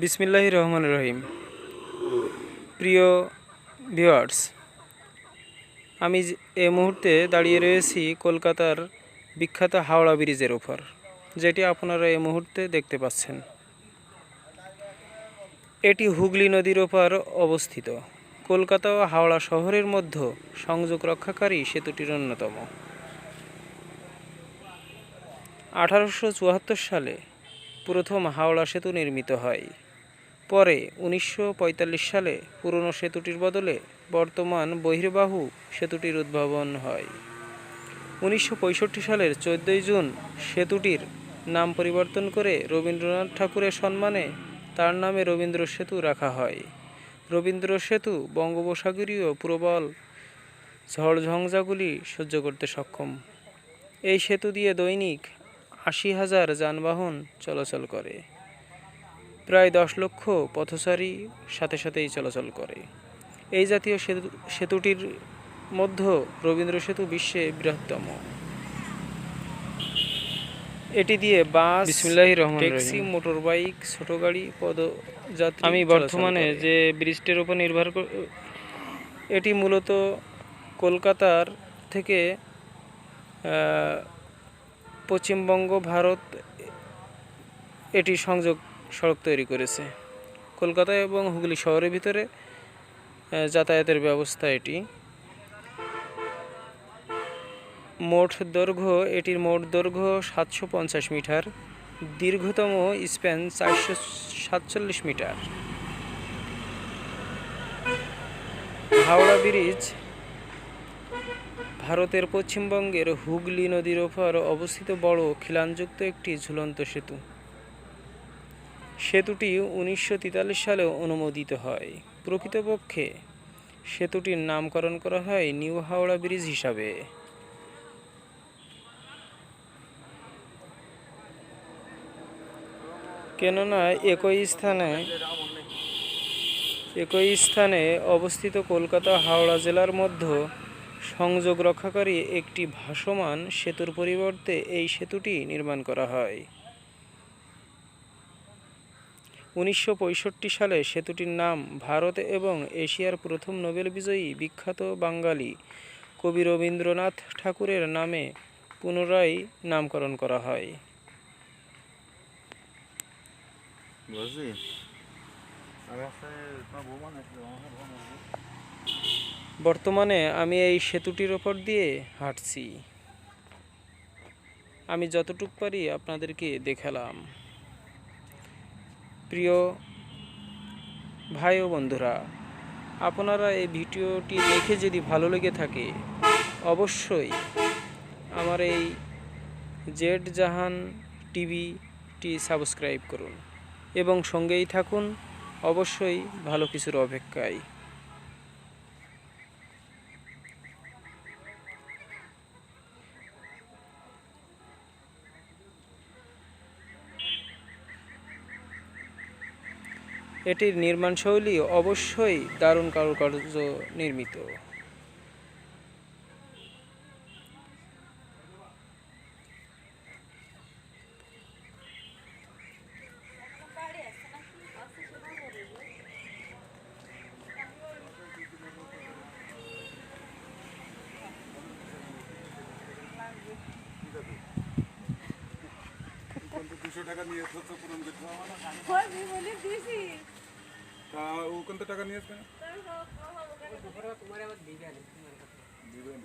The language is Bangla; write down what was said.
বিসমিল্লাহির রহমানির রহিম। প্রিয় ভিউয়ার্স, আমি এই মুহূর্তে দাঁড়িয়ে রয়েছি কলকাতার বিখ্যাত হাওড়া ব্রিজের উপর, যেটি আপনারা এই মুহূর্তে দেখতে পাচ্ছেন। এটি হুগলি নদীর ওপর অবস্থিত। কলকাতা ও হাওড়া শহরের মধ্যে সংযোগ রক্ষাকারী সেতুটির অন্যতম। 1874 সালে প্রথম হাওড়া সেতু নির্মিত হয়। পরে 1945 সালে পুরনো সেতুটির বদলে বর্তমান বহির্বাহু সেতুটির উদ্ভাবন হয়। 1965 সালের 14 জুন সেতুটির নাম পরিবর্তন করে রবীন্দ্রনাথ ঠাকুরের সম্মানে তার নামে রবীন্দ্র সেতু রাখা হয়। রবীন্দ্র সেতু বঙ্গোপসাগরীয় প্রবল ঝড়ঝঞ্ঝাগুলি সহ্য করতে সক্ষম। এই সেতু দিয়ে দৈনিক 80,000 যানবাহন চলাচল করে। প্রায় 10 লক্ষ পথচারী সাথেই চলাচল করে। এই জাতীয় সেতুটির মধ্যে রবীন্দ্র সেতু বিশ্বে বৃহত্তম। এটি দিয়ে বাস, ট্যাক্সি, মোটরবাইক, ছোট গাড়ি, পদযাত্রী। আমি বর্তমানে যে ব্রিজটির উপর নির্ভর করে, এটি মূলত কলকাতার থেকে পশ্চিমবঙ্গ, ভারত এটি সংযোগ সড়ক তৈরি করেছে। কলকাতা এবং হুগলি শহরের ভিতরে যাতায়াতের ব্যবস্থা এটি। এটির মোট দৈর্ঘ্য 750 মিটার, দীর্ঘতম স্প্যান 447 মিটার। হাওড়া ব্রিজ ভারতের পশ্চিমবঙ্গের হুগলি নদীর ওপর অবস্থিত বড় খিলানযুক্ত একটি ঝুলন্ত সেতু। সেতুটি 1943 সালে অনুমোদিত হয়। প্রকৃতপক্ষে সেতুটির নামকরণ করা হয় নিউ হাওড়া ব্রিজ হিসাবে। কেননা একই স্থানে অবস্থিত কলকাতা হাওড়া জেলার মধ্যে সংযোগ রক্ষাকারী একটি ভাসমান সেতুর পরিবর্তে এই সেতুটি নির্মাণ করা হয়। 1965 সালে সেতুটির নাম ভারত এবং এশিয়ার প্রথম নোবেল বিজয়ী বিখ্যাত বাঙালি কবি রবীন্দ্রনাথ ঠাকুরের নামে পুনরায় নামকরণ করা হয়। বর্তমানে আমি এই সেতুটির ওপর দিয়ে হাঁটছি। আমি যতটুকু পারি আপনাদেরকে দেখালাম। প্রিয় ভাই ও বন্ধুরা, আপনারা এই ভিডিওটি দেখে যদি ভালো লেগে থাকে, অবশ্যই আমার এই জেড জাহান টিভিটি সাবস্ক্রাইব করুন এবং সঙ্গেই থাকুন অবশ্যই ভালো কিছুর অপেক্ষায়। এটির নির্মাণশৈলী অবশ্যই দারুণ কারুকার্য নির্মিত। টাকা নিয়ে পূরণ করতে তা ও কত টাকা নিয়ে আসবে দিবেন